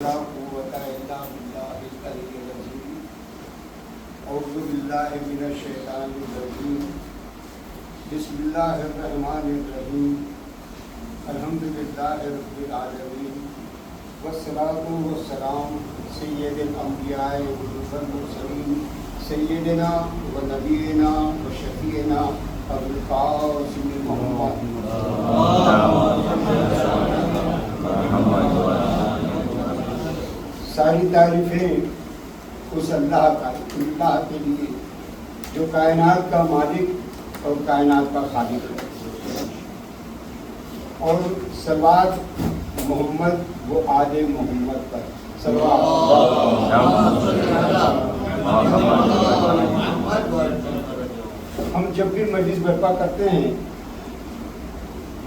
اعوذ باللہ من الشیطان الرجیم بسم اللہ الرحمن الرحیم الحمدللہ رب العالمین والصلاة والسلام سید الانبیاء والمرسلین سیدنا و نبینا و شفیعنا ابو القاسم محمد ساری تعریفیں اس اللہ کے لیے جو کائنات کا مالک اور کائنات کا خالق ہے، اور صلوات محمد و آل محمد پر ہم جب بھی مجلس برپا کرتے ہیں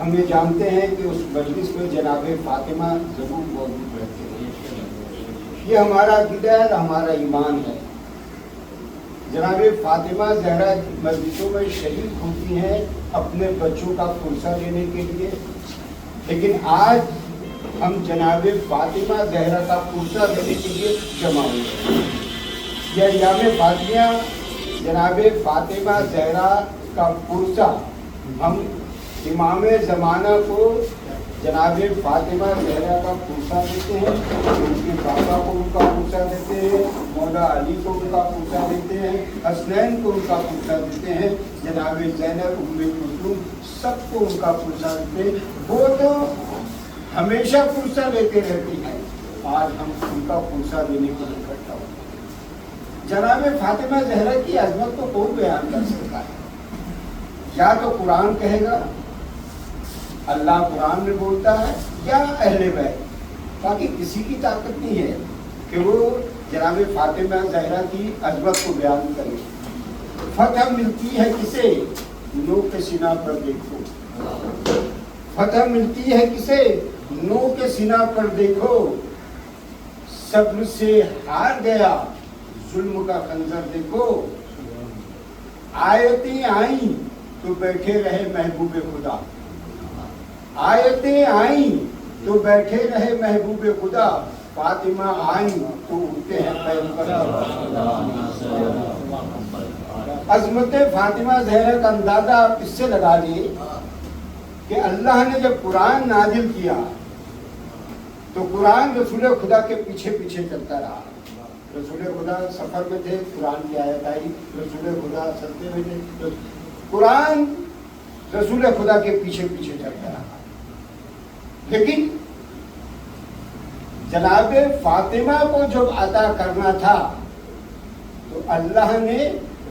ہم یہ جانتے ہیں کہ اس مجلس میں جناب فاطمہ ضرور موجود رہتے ہیں۔ یہ ہمارا عقیدہ ہے، ہمارا ایمان ہے۔ جناب فاطمہ زہرا مجلسوں میں شریک ہوتی ہیں اپنے بچوں کا پرسہ لینے کے لیے، لیکن آج ہم جناب فاطمہ زہرا کا پرسہ لینے کے لیے جمع ہوئے ہیں۔ یہ ایام فاطمیہ جناب فاطمہ زہرا کا پرسہ ہم امام زمانہ کو جناب فاطمہ زہرا کا پرسہ دیتے ہیں، ان کے پاپا کو ان کا پرسہ دیتے ہیں، مولا علی کو ان کا پرسہ دیتے ہیں، حسنین کو ان کا پرسہ دیتے ہیں، جناب زینب ام کلثوم سب کو ان کا پرسہ دیتے ہیں۔ وہ تو ہمیشہ پرسہ لیتے رہتی ہیں، آج ہم ان کا پرسہ دینے کے لیے اکٹھا ہوتے ہیں۔ جناب فاطمہ زہرا کی عظمت کو کون بیان کر سکتا ہے؟ یا تو قرآن کہے گا، اللہ قرآن میں بولتا ہے، یا اہل بیت، باقی کسی کی طاقت نہیں ہے کہ وہ جناب فاطمہ زہرا کی عظمت کو بیان کرے۔ فتح ملتی ہے کسے؟ نو کے سینہ پر دیکھو، فتح ملتی ہے کسے؟ نو کے سینہ پر دیکھو، صبر سے ہار گیا ظلم کا خنجر دیکھو، آیتیں آئیں تو بیٹھے رہے محبوب خدا، آیتیں آئیں تو بیٹھے رہے محبوب خدا، فاطمہ آئیں تو اٹھتے ہیں پیغمبر۔ عظمت فاطمہ زہرا کا اندازہ آپ اس سے لگا لیے کہ اللہ نے جب قرآن نازل کیا تو قرآن رسول خدا کے پیچھے پیچھے چلتا رہا۔ رسول خدا سفر میں تھے، قرآن کی آیت آئی، رسول خدا چلتے ہوئے تھے، قرآن رسول خدا کے پیچھے پیچھے چلتا رہا۔ لیکن جناب فاطمہ کو جب عطا کرنا تھا تو اللہ نے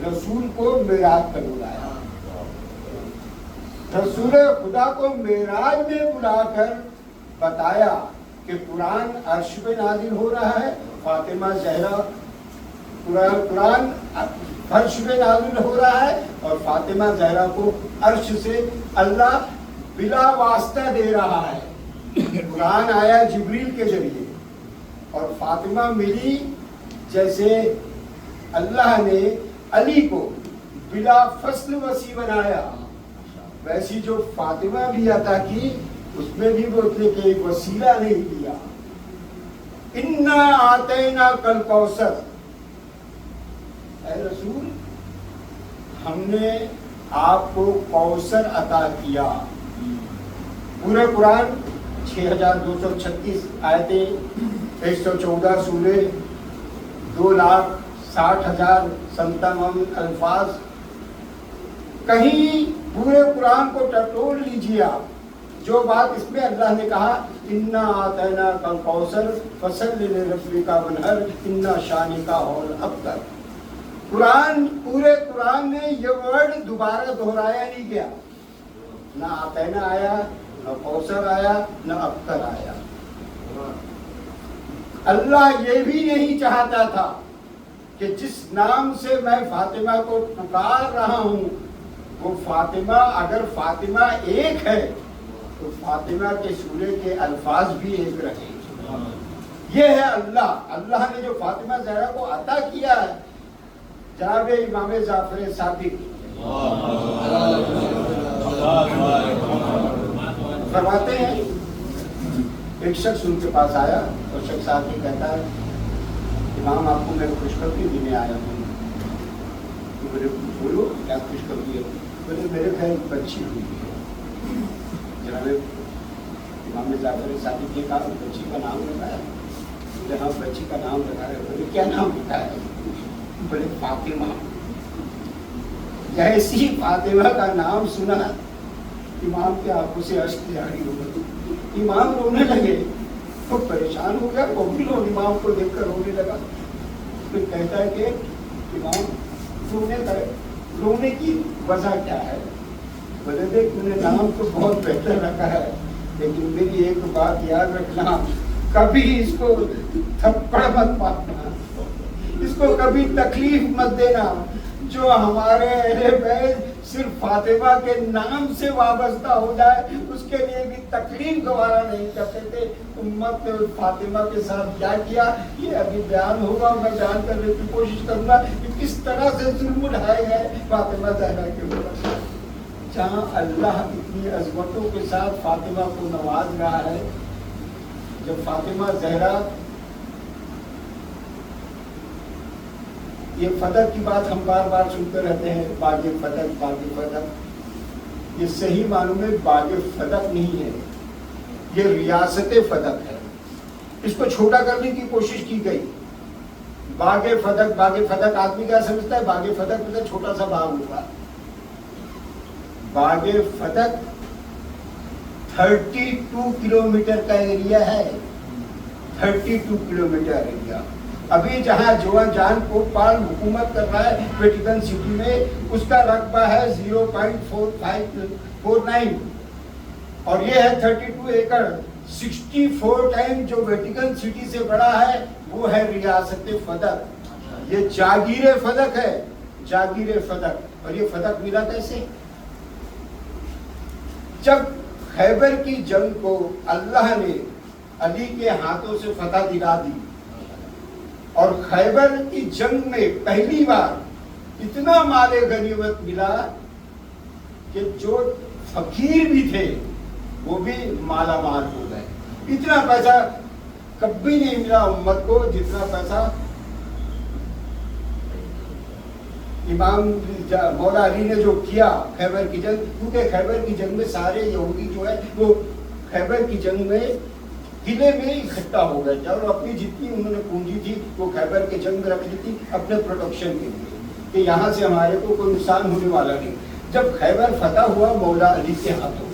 رسول کو معراج پر بلایا، رسول خدا کو معراج میں بلا کر بتایا کہ قرآن عرش پہ نازل ہو رہا ہے، فاطمہ زہرا قرآن فرش پہ نازل ہو رہا ہے، اور فاطمہ زہرا کو عرش سے اللہ بلا واسطہ دے رہا ہے۔ قرآن آیا جبریل کے ذریعے اور فاطمہ ملی، جیسے اللہ نے علی کو بلا فصل وسیع بنایا، ویسی جو فاطمہ بھی عطا کی اس میں بھی وہ اتنے کہ ایک وسیلہ نہیں دیا۔ انا آتینا کل کوثر، اے رسول ہم نے آپ کو کوثر عطا کیا۔ پورے قرآن 6236 آیتیں، 114 سورے، 2,60,000 تمام الفاظ، کہیں پورے قرآن کو ٹٹول لیجیے آپ، جو بات اس میں اللہ نے کہا انا آتینا کل کوثر فصل لربک وانحر ان شانک هو الابتر، قرآن پورے قرآن میں یہ ورڈ دوبارہ دہرایا نہیں گیا، نہ آتینا آیا، نہ کوثر آیا، نہ ابتر آیا۔ اللہ یہ بھی نہیں چاہتا تھا کہ جس نام سے میں فاطمہ کو پکار رہا ہوں وہ فاطمہ، اگر فاطمہ ایک ہے تو فاطمہ کے سورے کے الفاظ بھی ایک رہے۔ یہ ہے اللہ، اللہ نے جو فاطمہ زہرا کو عطا کیا ہے۔ جناب امام جعفر صادق فرماتے ہیں ایک شخص ان کے پاس آیا اور وہ شخص آ کے کہتا ہے امام آپ کو میں خوشخبری دینے آیا ہوں. تو میرے بولو کیا خوشخبری ہے؟ بولے میرے گھر ایک بچی ہوئی ہے. جناب امام جعفر صادق نے کہا بچی کا نام لگایا؟ بولے ہاں بچی کا نام لگا رہے. بولے کیا نام لکھا ہے؟ بولے فاطمہ. جیسی فاطمہ کا نام سنا امام کی آنکھوں سے اشک جاری ہو گئی. امام رونے لگے. وہ پریشان ہو گیا, وہ بھی لوگ امام کو دیکھ کر رونے لگا. پھر کہتا ہے کہ امام رونے کی وجہ کیا ہے؟ بولے دیکھ تم نے نام تو بہت بہتر رکھا ہے لیکن میری ایک بات یاد رکھنا, کبھی اس کو تھپڑ مت مارنا, اس کو کبھی تکلیف مت دینا. جو ہمارے اہل بیت صرف فاطمہ کے نام سے وابستہ ہو جائے اس کے لیے بھی تکلیف گوارا نہیں کرتے تھے. امت نے فاطمہ کے ساتھ کیا کیا یہ ابھی بیان ہوگا, میں بیان کرنے کی کوشش کروں گا کہ کس طرح سے ظلم اٹھائے گئے فاطمہ زہرا کے اوپر. جہاں اللہ اتنی عظمتوں کے ساتھ فاطمہ کو نواز رہا ہے, جب فاطمہ زہرا یہ فتح کی بات ہم بار بار سنتے رہتے ہیں, باغ فتح باغ فتح. یہ صحیح معلوم ہے باغ فتح نہیں ہے, یہ ریاست فتح ہے. اس کو چھوٹا کرنے کی کوشش کی گئی. باغ فتح آدمی کیا سمجھتا ہے؟ باغ فتح مطلب چھوٹا سا باغ ہوگا. باغ فتح 32 کلومیٹر کا ایریا ہے. 32 کلومیٹر ایریا. ابھی جہاں جان پوپ پال حکومت کر رہا ہے ویٹیکن سٹی میں, اس کا رقبہ ہے 0.4549 اور یہ ہے 32 ایکڑ. 64 ٹائم جو ویٹیکن سٹی سے بڑا ہے وہ ہے ریاست فتح. یہ جاگیر فتح ہے, جاگیر فتح. اور یہ فتح ملا کیسے؟ جب خیبر کی جنگ کو اللہ نے علی کے ہاتھوں سے فتح دلا دی اور خیبر کی جنگ میں پہلی بار اتنا مال غنیمت ملا کہ جو فقیر بھی تھے وہ بھی مالا مال ہو گئے. اتنا پیسہ کبھی نہیں ملا امت کو جتنا پیسہ امام مولا علی نے جو کیا خیبر کی جنگ. کیونکہ خیبر کی جنگ میں سارے یہودی جو ہے وہ خیبر کی جنگ میں قلعے میں اکٹھا ہو گئے تھے اور اپنی جتنی انہوں نے پونجی تھی وہ خیبر کے جنگ میں رکھ دی تھی اپنے پروٹیکشن کے لیے کہ یہاں سے ہمارے کو کوئی نقصان ہونے والا نہیں. جب خیبر فتح ہوا مولا علی کے ہاتھوں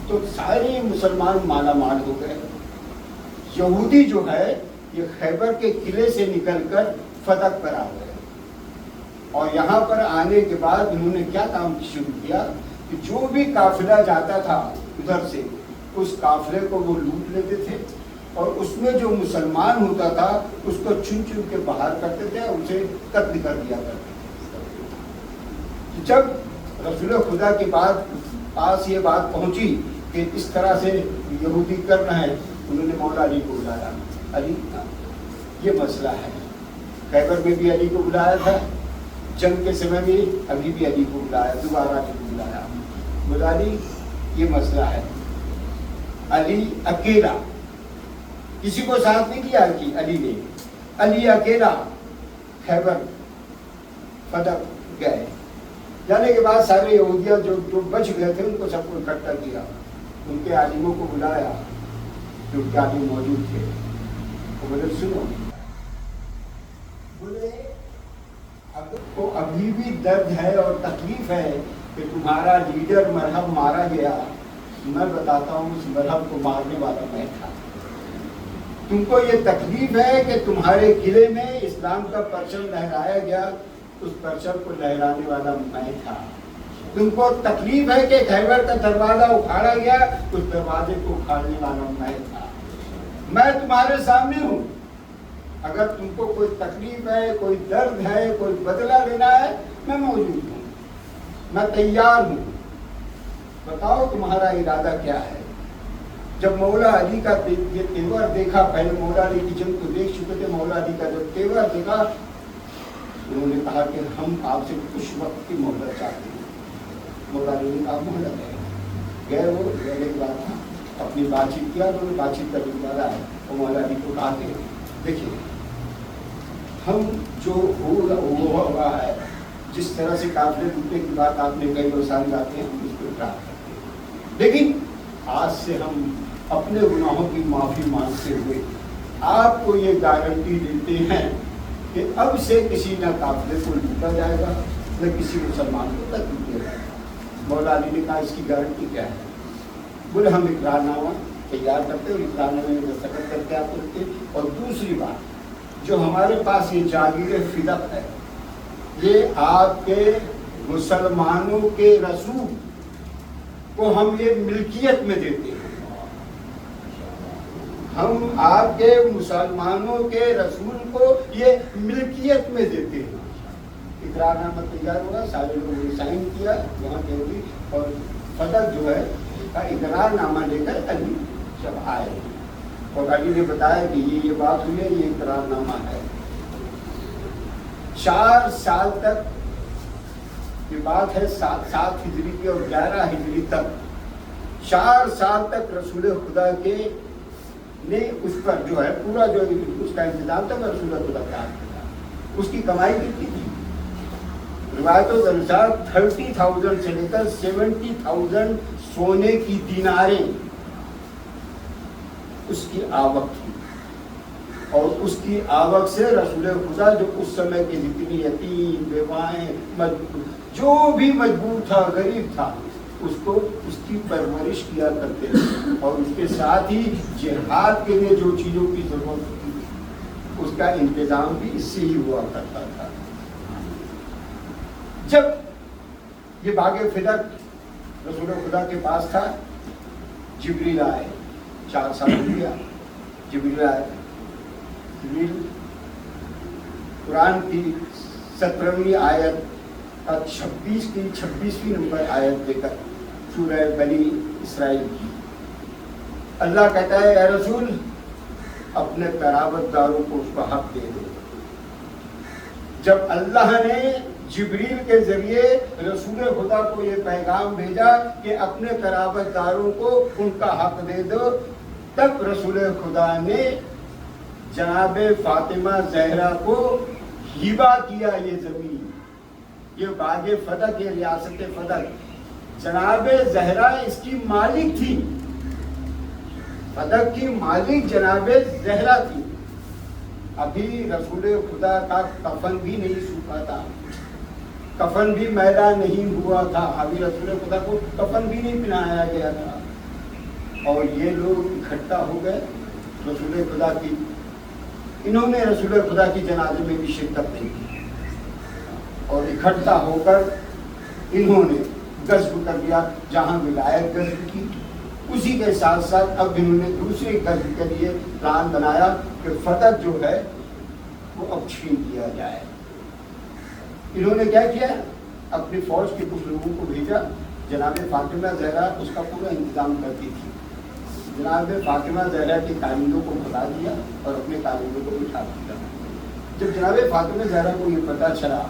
تو سارے مسلمان مالا مال ہو گئے. یہودی جو ہے یہ خیبر کے قلعے سے نکل کر فتح پر آ گئے اور یہاں پر آنے کے بعد انہوں نے کیا کام شروع کیا کہ جو بھی قافلہ جاتا تھا ادھر سے اس قافلے کو وہ لوٹ لیتے تھے اور اس میں جو مسلمان ہوتا تھا اس کو چن چن کے باہر کرتے تھے اور اسے قتل کر دیا کرتے تھے. جب رسول خدا کے بعد پاس یہ بات پہنچی کہ اس طرح سے یہودی کر رہے ہیں, انہوں نے مولا علی کو بلایا. علی یہ مسئلہ ہے. خیبر میں بھی علی کو بلایا تھا, جنگ کے سمے میں ابھی بھی علی کو بلایا, دوبارہ علی کو بلایا. مولا علی یہ مسئلہ ہے. علی اکیلا, کسی کو ساتھ نہیں کیا کہ علی نے, علی اکیلا خیبر فتح گئے. جانے کے بعد سارے یہودیاں جو بچ گئے تھے ان کو سب کو اکٹھا کیا, ان کے عالموں کو بلایا جو عالم موجود تھے. وہ بولے سنو, بولے اگر کو ابھی بھی درد ہے اور تکلیف ہے کہ تمہارا لیڈر مرہم مارا گیا, میں بتاتا ہوں اس مرہم کو مارنے والا میں تھا. تم کو یہ تکلیف ہے کہ تمہارے قلعے میں اسلام کا پرچم لہرایا گیا, اس پرچم کو لہرانے والا میں تھا. تم کو تکلیف ہے کہ خیبر کا دروازہ اکھاڑا گیا, اس دروازے کو اکھاڑنے والا میں تھا. میں تمہارے سامنے ہوں. اگر تم کو کوئی تکلیف ہے, کوئی درد ہے, کوئی بدلہ لینا ہے, میں موجود ہوں, میں تیار ہوں. بتاؤ تمہارا ارادہ کیا ہے. جب مولا علی کا یہ تیور دیکھا, پہلے مولا علی کی جنگ کو دیکھ چکے تھے, مولا علی کا جب تیور دیکھا انہوں نے کہا کہ ہم آپ سے کچھ وقت کی مہلت چاہتے ہیں. مولا علی نے کہا مہلت ہے. گئے, وہ گئے کے بعد اپنی بات چیت کیا, انہوں نے بات چیت کرنے کے بعد آئے وہ مولا علی کو کہتے ہیں دیکھیے ہم جو ہوا ہے جس طرح سے قافلے ٹوٹنے کی بات آپ نے کئی سال جاتے ہیں ہم اس کو اقرار کرتے ہیں، لیکن آج سے ہم اپنے گناہوں کی معافی مانگتے ہوئے آپ کو یہ گارنٹی دیتے ہیں کہ اب سے کسی نہ قافلے کو لوٹا جائے گا نہ کسی مسلمان کو تک لوٹے جائے گا۔ مولا علی نے کہا اس کی گارنٹی کیا ہے؟ بولے ہم اقرار نامہ تیار کرتے اور اقرار نامے میں دستخط کر کے آپ کو دیتے، اور دوسری بات جو ہمارے پاس یہ جاگیر فدق ہے یہ آپ کے مسلمانوں کے رسول کو ہم یہ ملکیت میں دیتے ہیں، ہم آپ کے مسلمانوں کے رسول کو یہ ملکیت میں دیتے ہیں۔ اقرار نامہ تیار ہوا، سارے لوگوں نے سائن کیا وہاں پہ بھی، اور فدق جو ہے کا اقرار نامہ لے کر علی جب آئے اور علی نے بتایا کہ یہ بات ہوئی ہے، یہ اقرار نامہ ہے۔ 4 سال تک یہ بات ہے 7 ہجری کی اور 11 ہجری تک 4 سال تک رسول خدا کے نے اس پر جو ہے پورا جو اس کا انتظام تھا رسول خدا کا اس کی کمائی کتنی تھی؟ روایتوں کے انسار 30,000 سے لے کر 70,000 سونے کی دیناریں اس کی آوک تھی، اور اس کی آوک سے رسول خدا جو اس سمے کے جتنی یتیم بیوائیں جو بھی مجبور تھا غریب تھا اس کو اس کی پرورش کیا کرتے تھے، اور اس کے ساتھ ہی جہاد کے لیے جو چیزوں کی ضرورت ہوتی اس کا انتظام بھی اس سے ہی ہوا کرتا تھا۔ جب یہ باغ فدق رسول خدا کے پاس تھا، جبریل آئے، 4 سال ہو گیا جبریل آئے، جبریل قرآن کی 17ویں آیت اور 26ویں نمبر آیت لے کر سورہ بنی اسرائیل کی، اللہ کہتا ہے اے رسول اپنے قرابت داروں کو اس کا حق دے دو۔ جب اللہ نے جبریل کے ذریعے رسول خدا کو یہ پیغام بھیجا کہ اپنے قرابت داروں کو ان کا حق دے دو، تب رسول خدا نے جناب فاطمہ زہرا کو ہبہ کیا یہ زمین، یہ باغ فدق، یہ ریاست فدق، جناب زہرا اس کی مالک تھی، فدق کی مالک جناب زہرا تھی۔ ابھی رسول خدا کا کفن بھی نہیں سوکھا تھا، کفن بھی میلا نہیں ہوا تھا، ابھی رسول خدا کو کفن بھی نہیں پہنایا گیا تھا، اور یہ لوگ اکٹھا ہو گئے رسول خدا کی، انہوں نے رسول خدا کی جنازے میں بھی شرکت نہیں کی، اور اکٹھا ہو کر انہوں نے غصب کر دیا، جہاں ولایت غصب کی اسی کے ساتھ ساتھ اب انہوں نے دوسرے غصب کے لیے پلان بنایا کہ فتح جو ہے وہ اب چھین لیا جائے۔ انہوں نے کیا کیا؟ اپنی فوج کے کچھ لوگوں کو بھیجا، جناب فاطمہ زہرا اس کا پورا انتظام کرتی تھی، جناب فاطمہ زہرا کے کارندوں کو بتا دیا اور اپنے کارندوں کو بٹھا دیا۔ جب جناب فاطمہ زہرا کو یہ پتہ چلا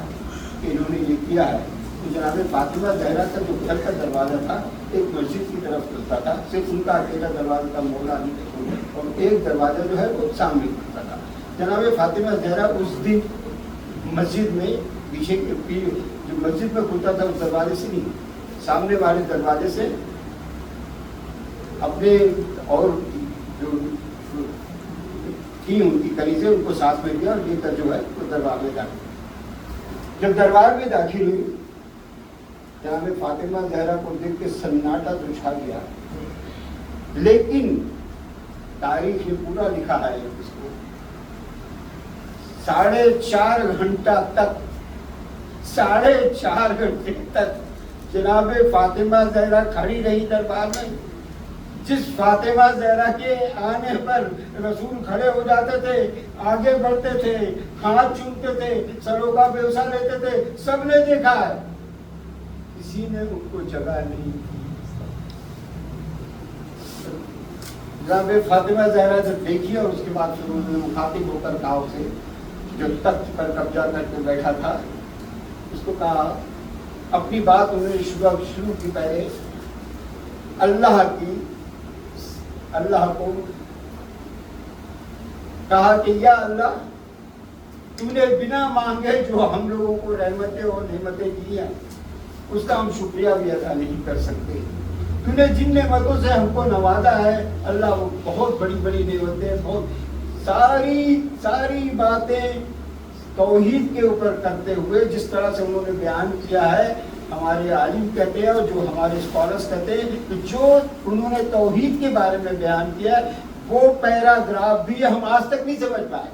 کہ انہوں نے یہ کیا ہے، تو جناب فاطمہ زہرا کا جو گھر کا دروازہ تھا ایک مسجد کی طرف کھلتا تھا، صرف ان کا اکیلا دروازہ تھا، مولا علی کا کھول، اور ایک دروازہ جو ہے وہ سامنے کھلتا تھا۔ جناب فاطمہ زہرا اس دن مسجد میں پیچھے جو مسجد میں کھلتا تھا اس دروازے سے نہیں، سامنے والے دروازے سے اپنے اور جو تھی ان کی کنیزیں ان کو ساتھ میں لیا اور لے کر جو ہے وہ دربار میں داخل۔ جب دربار میں داخل ہوئی، جناب فاطمہ زہرا کو دیکھ کے سناٹا تو چھا گیا، لیکن تاریخ نے پورا لکھا ہے اس کو 4.5 گھنٹہ تک 4.5 گھنٹے تک جناب فاطمہ زہرا کھڑی رہی دربار میں۔ جس فاطمہ زہرا کے آنے پر رسول کھڑے ہو جاتے تھے، آگے بڑھتے تھے، ہاتھ چومتے تھے، سروں کا بوسہ لیتے تھے، سب نے دیکھا ہے، کسی نے ان کو جگہ نہیں دی۔ جناب فاطمہ زہرا جب دیکھی اور اس کے بعد پھر انہوں نے مخاطب ہو کر کہا اسے، جو تخت پر قبضہ کر کے بیٹھا تھا، اس کو کہا اپنی بات انہوں نے شروع کی، پہلے اللہ کو کہا کہ یا اللہ تو نے بنا مانگے جو ہم لوگوں کو رحمتیں اور نعمتیں دی ہیں اس کا ہم شکریہ بھی ادا نہیں کر سکتے. تو نے جن نعمتوں سے ہم کو نوازا ہے اللہ وہ بہت بڑی بڑی نعمتیں, بہت ساری باتیں توحید کے اوپر کرتے ہوئے جس طرح سے انہوں نے بیان کیا ہے. ہمارے عالم کہتے ہیں اور جو ہمارے اسکالرس کہتے ہیں کہ جو انہوں نے توحید کے بارے میں بیان کیا وہ پیراگراف بھی ہم آج تک نہیں سمجھ پائے.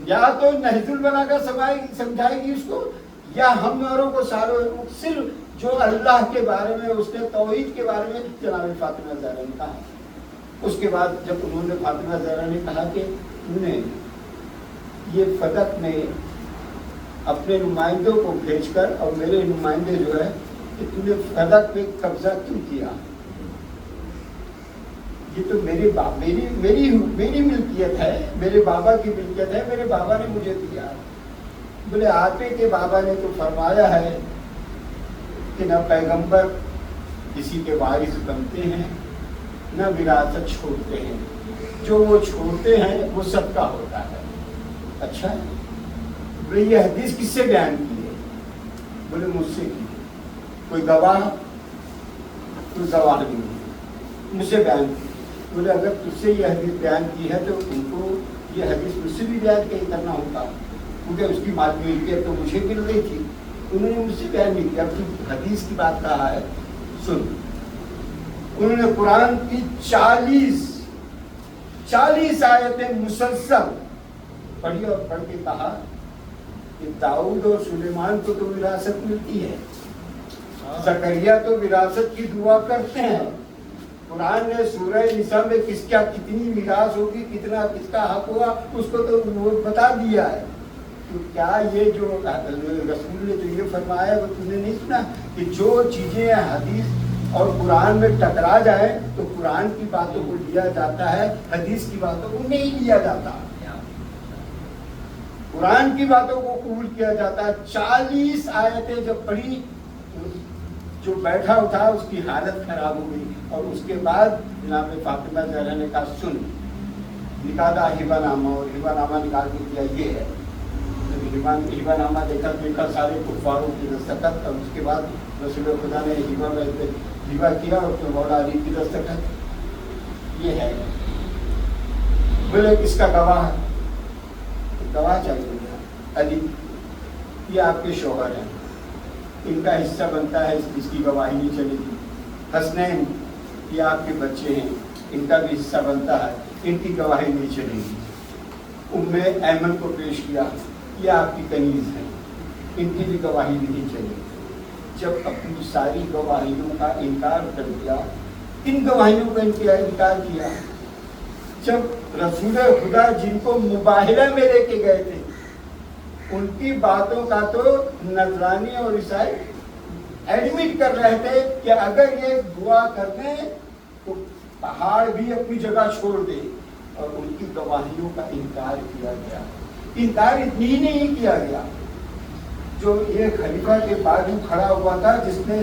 یا تو نہج البلاغہ سمجھائے گی اس کو, یا ہماروں کو صرف جو اللہ کے بارے میں اس نے توحید کے بارے میں جناب فاطمہ زہرا نے کہا. اس کے بعد جب انہوں نے فاطمہ زہرا نے کہا کہ تو نے یہ فدق میں اپنے نمائندوں کو بھیج کر اور میرے نمائندے جو ہے کہ تو نے فدق پہ قبضہ کیوں کیا, یہ تو میری ملکیت ہے, میرے بابا کی ملکیت ہے, میرے بابا نے مجھے دیا. بولے آپ کے بابا نے تو فرمایا ہے کہ نہ پیغمبر کسی کے وارث بنتے ہیں نہ وراثت چھوڑتے ہیں, جو وہ چھوڑتے ہیں وہ صدقہ ہوتا ہے. اچھا بولے یہ حدیث کس سے بیان کی ہے؟ بولے مجھ سے کی. کوئی گواہ؟ کوئی گواہ نہیں, مجھ سے بیان کی. بولے اگر تجھ سے یہ حدیث بیان کی ہے تو ان کو یہ حدیث مجھ سے بھی بیان کرنا ہوتا, کیونکہ اس کی مادی ملکیت تو مجھے مل رہی تھی. انہوں نے مجھ سے بیان نہیں کیا. اب تو حدیث کی بات کہا ہے سن. انہوں نے قرآن کی 40 آیتیں مسلسل پڑھی اور پڑھ کے کہا کہ داؤد اور سلیمان کو تو وراثت ملتی ہے, زکریا تو وراثت کی دعا کرتے ہیں. قرآن نے سورہ نساء میں کتنی میراث ہوگی, کتنا کس کا حق ہوگا اس کو تو وہ بتا دیا ہے. تو کیا یہ جو رسول نے جو یہ فرمایا وہ تم نے نہیں سنا کہ جو چیزیں حدیث اور قرآن میں ٹکرا جائے تو قرآن کی باتوں کو لیا جاتا ہے, حدیث کی باتوں کو نہیں لیا جاتا. قرآن کی باتوں کو قبول کیا جاتا ہے. 40 آیتیں جب پڑھی جو بیٹھا اٹھا اس کی حالت خراب ہو گئی. اور اس کے بعد جناب فاطمہ زہرا نے کہا سن, نکالا ہبہ نامہ, اور ہبہ نامہ نکال کے دیا یہ ہے. ہبہ نامہ دیکھا سارے کفاروں کی دستخط, اور اس کے بعد رسول خدا نے ہبہ کیا اور پھر مولا علی کی دستخط یہ ہے. بولے کس کا گواہ؟ گواہ چاہیے علی, یہ آپ کے شوہر ہیں, ان کا حصہ بنتا ہے, اس کی گواہی نہیں چلے گی. حسنین یہ آپ کے بچے ہیں, ان کا بھی حصہ بنتا ہے, ان کی گواہی نہیں چلے گی. ام ایمن کو پیش کیا, یہ آپ کی کنیز ہیں, ان کی بھی گواہی نہیں چلے گی. جب اپنی ساری گواہیوں کا انکار کر دیا, ان گواہیوں کا انکار کیا, جب رسول خدا جن کو مباہلہ میں لے کے گئے تھے ان کی باتوں کا تو نصرانی اور عیسائی ایڈمٹ کر رہے تھے کہ اگر یہ دعا کر دیں تو پہاڑ بھی اپنی جگہ چھوڑ دے, اور ان کی گواہیوں کا انکار کیا گیا. انکار اتنی ہی نہیں کیا گیا, جو یہ خلیفہ کے بازو کھڑا ہوا تھا جس نے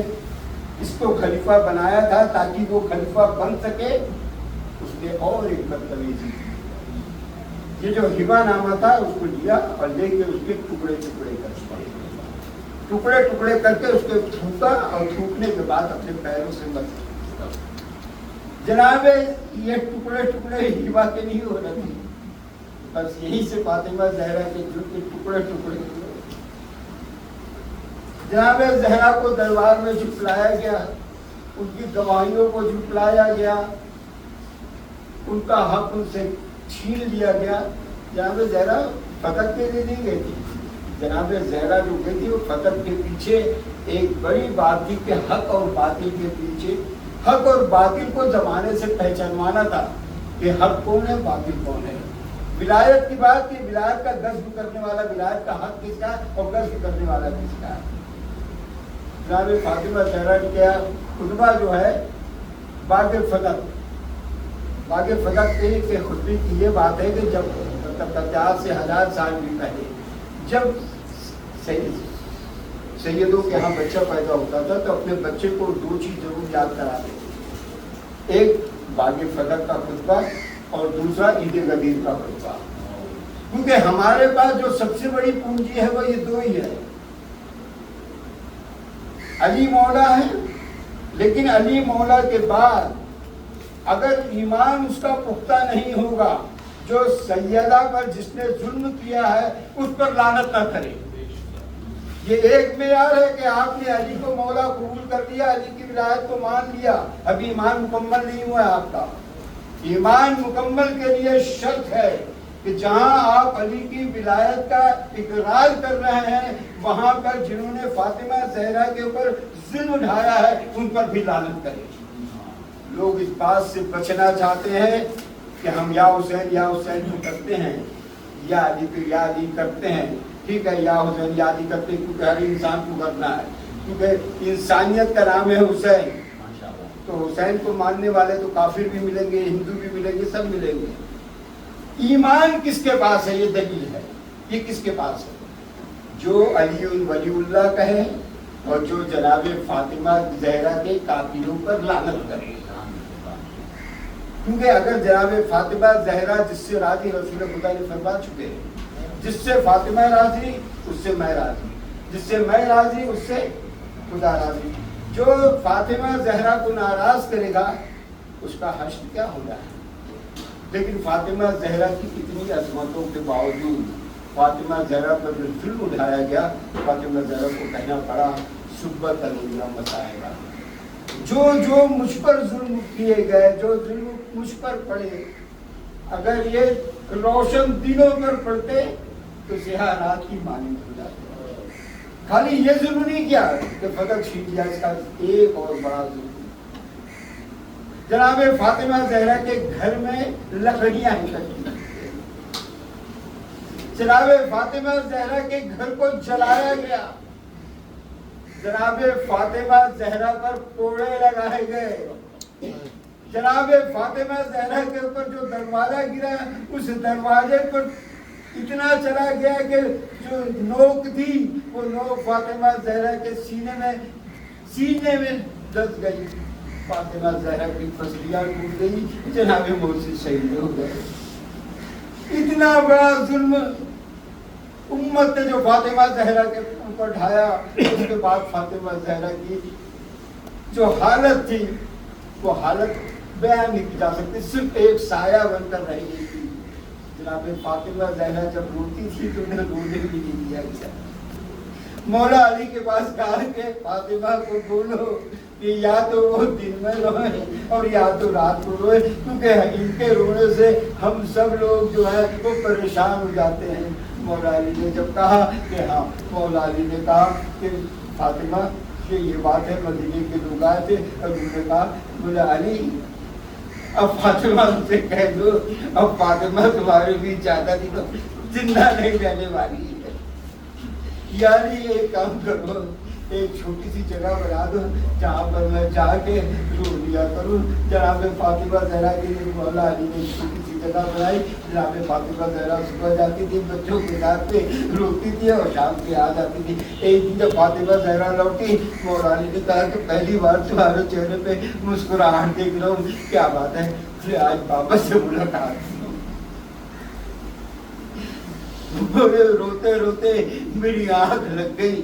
اس کو خلیفہ بنایا تھا تاکہ وہ خلیفہ بن سکے, اس نے اور ایک بدتمیزی کی. یہ جو ہبہ نامہ تھا اس کو لیا اور لے کے اس کے ٹکڑے کر کے اس کے تھوکا, اور تھوکنے کے بعد اپنے پیروں سے مت. جناب یہ ٹکڑے ہبہ کے نہیں ہو رہے تھے, بس یہی سے فاطمہ زہرا کے دل کے ٹکڑے. جناب زہرا کو دربار میں جھٹلایا گیا, ان کی گواہیوں کو جھٹلایا گیا, ان کا حق ان سے چھین لیا گیا. جناب زہرا فتح کے لیے نہیں گئی تھی. جناب زہرا جو گئی تھی وہ فتح کے پیچھے ایک بڑی بات تھی کہ حق اور باطل کے پیچھے, حق اور باطل کو زمانے سے پہچانوانا تھا کہ حق کون ہے باطل کون ہے. ولایت کی بات کہ ولایت کا غصب کرنے والا, ولایت کا حق کس کا اور غصب کرنے والا کس کا. جناب فاطمہ زہرا کا خطبہ جو ہے باغ فتح کے خطبے کی یہ بات ہے کہ جب 50 سے 1000 سال بھی پہلے جب سیدوں کے ہاں بچہ پیدا ہوتا تھا تو اپنے بچے کو 2 چیز ضرور یاد کراتے. ایک باغ فتح کا خطبہ اور دوسرا عید غدیر کا خطبہ. کیونکہ ہمارے پاس جو سب سے بڑی پونجی ہے وہ یہ دو ہی ہے. علی مولا ہے، لیکن علی مولا کے بعد اگر ایمان اس کا پختہ نہیں ہوگا، جو سیدہ پر جس نے ظلم کیا ہے اس پر لعنت نہ کرے. یہ ایک معیار ہے کہ آپ نے علی کو مولا قبول کر لیا، علی کی ولایت کو مان لیا، ابھی ایمان مکمل نہیں ہوا ہے آپ کا. ایمان مکمل کے لیے شرط ہے کہ جہاں آپ علی کی ولایت کا اقرار کر رہے ہیں وہاں پر جنہوں نے فاطمہ زہرا کے اوپر ظلم اٹھایا ہے ان پر بھی لعنت کریں. لوگ اس بات سے بچنا چاہتے ہیں کہ ہم یا حسین کو کرتے ہیں، یا علی پہ یا علی کرتے ہیں. ٹھیک ہے، یا حسین یا علی کرتے ہیں کیونکہ ہر انسان کو کرنا ہے، کیونکہ انسانیت کا نام ہے حسین. تو حسین کو ماننے والے تو کافر بھی ملیں گے، ہندو بھی ملیں گے، سب ملیں گے. ایمان کس کے پاس ہے؟ یہ دلیل ہے. یہ کس کے پاس ہے؟ جو علی ولی اللہ کہے اور جو جناب فاطمہ زہرا کے قاتلوں پر لعنت کرے. کیونکہ اگر جناب فاطمہ زہرا جس سے راضی رسول خدا نے فرما چکے ہیں، جس سے فاطمہ راضی اس سے میں راضی، جس سے میں راضی اس سے خدا راضی. جو فاطمہ زہرا کو ناراض کرے گا اس کا حشر کیا ہوگا؟ لیکن فاطمہ زہرا کی اتنی عظمتوں کے باوجود فاطمہ زہرا پر جو ظلم اٹھایا گیا، فاطمہ زہرا کو کہنا پڑا سبت علیہ مسائبہ. جو مجھ پر ظلم کیے گئے، جو ظلم مجھ پر پڑے، اگر یہ روشن دنوں پر پڑتے تو سیاہ رات کی مانند ہو جاتے. خالی یہ ظلم نہیں کیا کہ فتح چھین لیا، اس کا ایک اور بڑا ظلم. جناب فاطمہ زہرا کے گھر میں لکڑیاں اکٹھی، جناب فاطمہ زہرا کے گھر کو جلایا گیا، جناب فاطمہ زہرا پر کوڑے لگائے گئے، جناب فاطمہ زہرا کے اوپر جو دروازہ گرا اس دروازے پر اتنا چلا گیا کہ جو نوک تھی وہ نوک فاطمہ زہرا کے سینے میں دس گئی. فاطمہ زہرا کی پسلیاں ٹوٹ گئی، جناب محسن شہید ہو گئے. اتنا بڑا ظلم امت نے جو فاطمہ زہرا کے اوپر ڈھایا. اس کے بعد فاطمہ زہرا کی جو حالت تھی وہ حالت بیان نہیں کی جا سکتی، صرف ایک سایہ بن کر رہ گئی تھی. جناب فاطمہ زہرا جب روتی تھی تو انہیں رونے بھی نہیں دیا گیا. مولا علی کے پاس کہا کہ فاطمہ کو بولو کہ یا تو وہ دن میں روئے اور یا تو رات کو روئے، کیونکہ ان کے رونے سے ہم سب لوگ جو ہے وہ پریشان ہو جاتے ہیں. مولا علی نے جب کہا کہ ہاں، مولا علی نے کہا کہ فاطمہ یہ بات ہے، مدینے کے لوگ آئے تھے اور انہوں نے کہا مولا علی اب فاطمہ سے کہہ دو اب فاطمہ تمہارے بھی زیادہ دنوں زندہ نہیں رہنے والی ہے، یعنی ایک کام کرو، ایک چھوٹی سی جگہ بنا دو جہاں پر میں جا کے رو لیا کروں. جناب فاطمہ زہرا کے لیے مولا علی نے چھوٹی سی جگہ بنائی. جناب فاطمہ زہرا صبح جاتی تھی بچوں کے ساتھ پہ روتی تھی اور شام کے آ جاتی تھی. ایک دن جب فاطمہ زہرا لوٹی، مولا علی نے کہا کہ پہلی بار تمہارے چہرے پہ مسکراہٹ دیکھ رہا ہوں، کیا بات ہے؟ آج بابا سے ملاقات. روتے روتے میری آنکھ لگ گئی.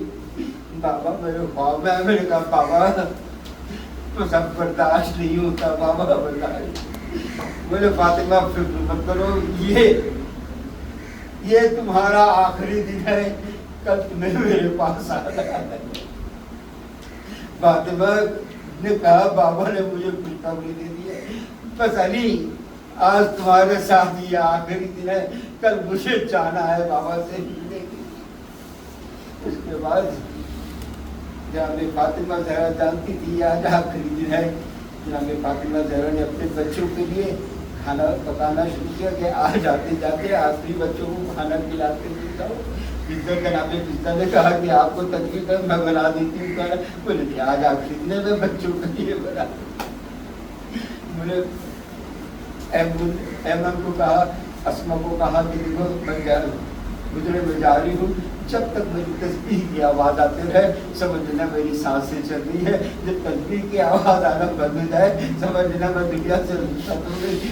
بابا میرے خواب ہے. میں نے کہا بابا تو سب برداشت نہیں ہوتا بابا، برداشت. میرے فاطمہ فکر مت کرو، یہ تمہارا آخری دن ہے، کل تمہیں میرے پاس آنا ہے. فاطمہ نے کہا بابا نے مجھے خوشخبری دے دی ہے، بس علی آج تمہارے ساتھ یہ آخری دن ہے، کل مجھے جانا ہے بابا سے ملنے کے. اس کے بعد جناب فاطمہ زہرا جانتی تھی آج آخری دن ہے. جناب فاطمہ زہرا نے اپنے بچوں کے لیے کھانا پکانا شروع کیا کہ آج آتے جاتے آخری بچوں کو کھانا کھلاتے ہوئے جاؤ. جناب پتا نے کہا کہ آپ کو تکلیف ہے میں بنا دیتی ہوں کھانا. بولے کہ آج آخری دن ہے میں بچوں کے لیے بنا. احمد کو کہا، اسما کو کہا کہ دیکھو میں گزرے میں جا رہی ہوں، جب تک میری تسبیح کی آواز آتے رہے سمجھنا میری سانسیں چل رہی ہے، جب تسبیح کی آواز آنا بند ہو جائے سمجھنا میں دنیا سے رخصت ہو گئی.